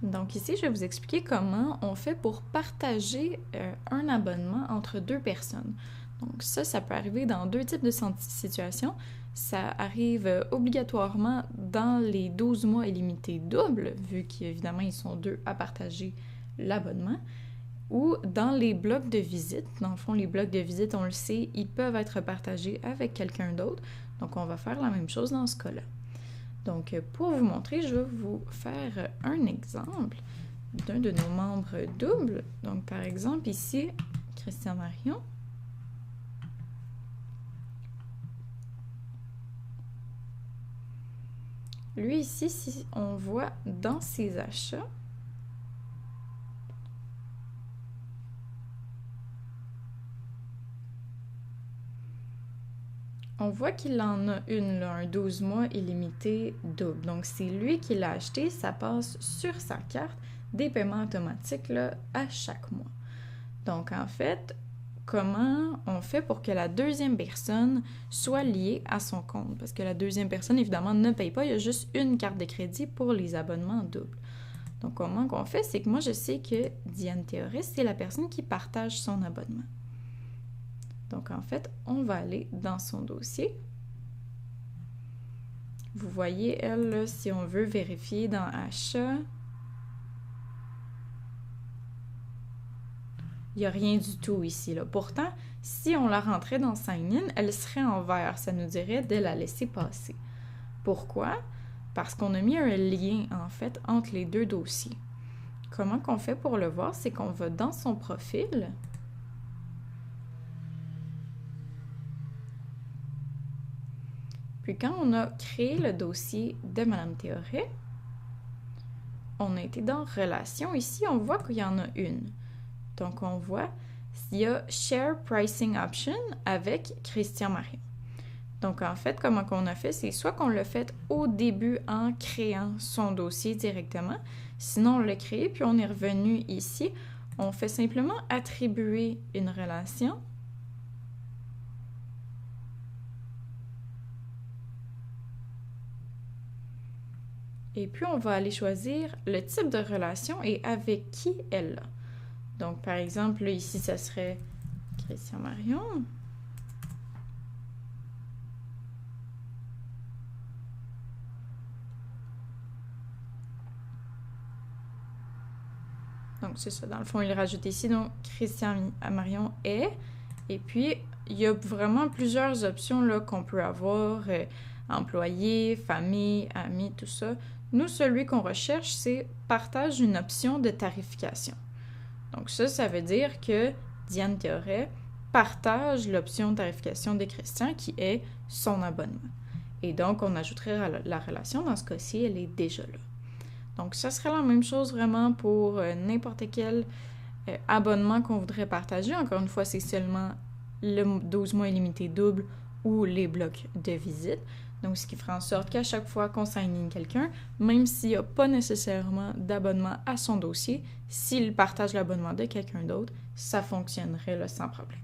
Donc ici, je vais vous expliquer comment on fait pour partager un abonnement entre deux personnes. Donc ça peut arriver dans deux types de situations. Ça arrive obligatoirement dans les 12 mois illimités doubles, vu qu'évidemment, ils sont deux à partager l'abonnement, ou dans les blocs de visite. Dans le fond, les blocs de visite, on le sait, ils peuvent être partagés avec quelqu'un d'autre. Donc, on va faire la même chose dans ce cas-là. Donc, pour vous montrer, je vais vous faire un exemple d'un de nos membres doubles. Donc, par exemple, ici, Christian Marion. Lui, ici, si on voit dans ses achats, on voit qu'il en a une, là, un 12 mois illimité double. Donc, c'est lui qui l'a acheté, ça passe sur sa carte des paiements automatiques là, à chaque mois. Donc, en fait, comment on fait pour que la deuxième personne soit liée à son compte? Parce que la deuxième personne, évidemment, ne paye pas, il y a juste une carte de crédit pour les abonnements doubles. Donc, comment qu'on fait? C'est que moi, je sais que Diane Théoris, c'est la personne qui partage son abonnement. Donc, en fait, on va aller dans son dossier. Vous voyez, elle, là, si on veut vérifier dans Achat, il n'y a rien du tout ici, là. Pourtant, si on la rentrait dans Sign In, elle serait en vert. Ça nous dirait de la laisser passer. Pourquoi? Parce qu'on a mis un lien, en fait, entre les deux dossiers. Comment qu'on fait pour le voir? C'est qu'on va dans son profil. Puis quand on a créé le dossier de Mme Théoret, on a été dans Relations. Ici, on voit qu'il y en a une. Donc, on voit qu'il y a Share Pricing Option avec Christian Marion. Donc, en fait, comment qu'on a fait, c'est soit qu'on l'a fait au début en créant son dossier directement, sinon on l'a créé, puis on est revenu ici. On fait simplement attribuer une relation. Et puis, on va aller choisir le type de relation et avec qui elle l'a. Donc, par exemple, là, ici, ça serait Christian Marion. Donc, c'est ça. Dans le fond, il rajoute ici, donc, Christian Marion est. Et puis, il y a vraiment plusieurs options là, qu'on peut avoir. Employé, famille, amis, tout ça. Nous, celui qu'on recherche, c'est partage une option de tarification. Donc ça veut dire que Diane Théoret partage l'option de tarification de Christian qui est son abonnement. Et donc, on ajouterait la relation. Dans ce cas-ci, elle est déjà là. Donc, ça serait la même chose vraiment pour n'importe quel abonnement qu'on voudrait partager. Encore une fois, c'est seulement le 12 mois illimité double ou les blocs de visite. Donc, ce qui ferait en sorte qu'à chaque fois qu'on sign in quelqu'un, même s'il n'y a pas nécessairement d'abonnement à son dossier, s'il partage l'abonnement de quelqu'un d'autre, ça fonctionnerait là, sans problème.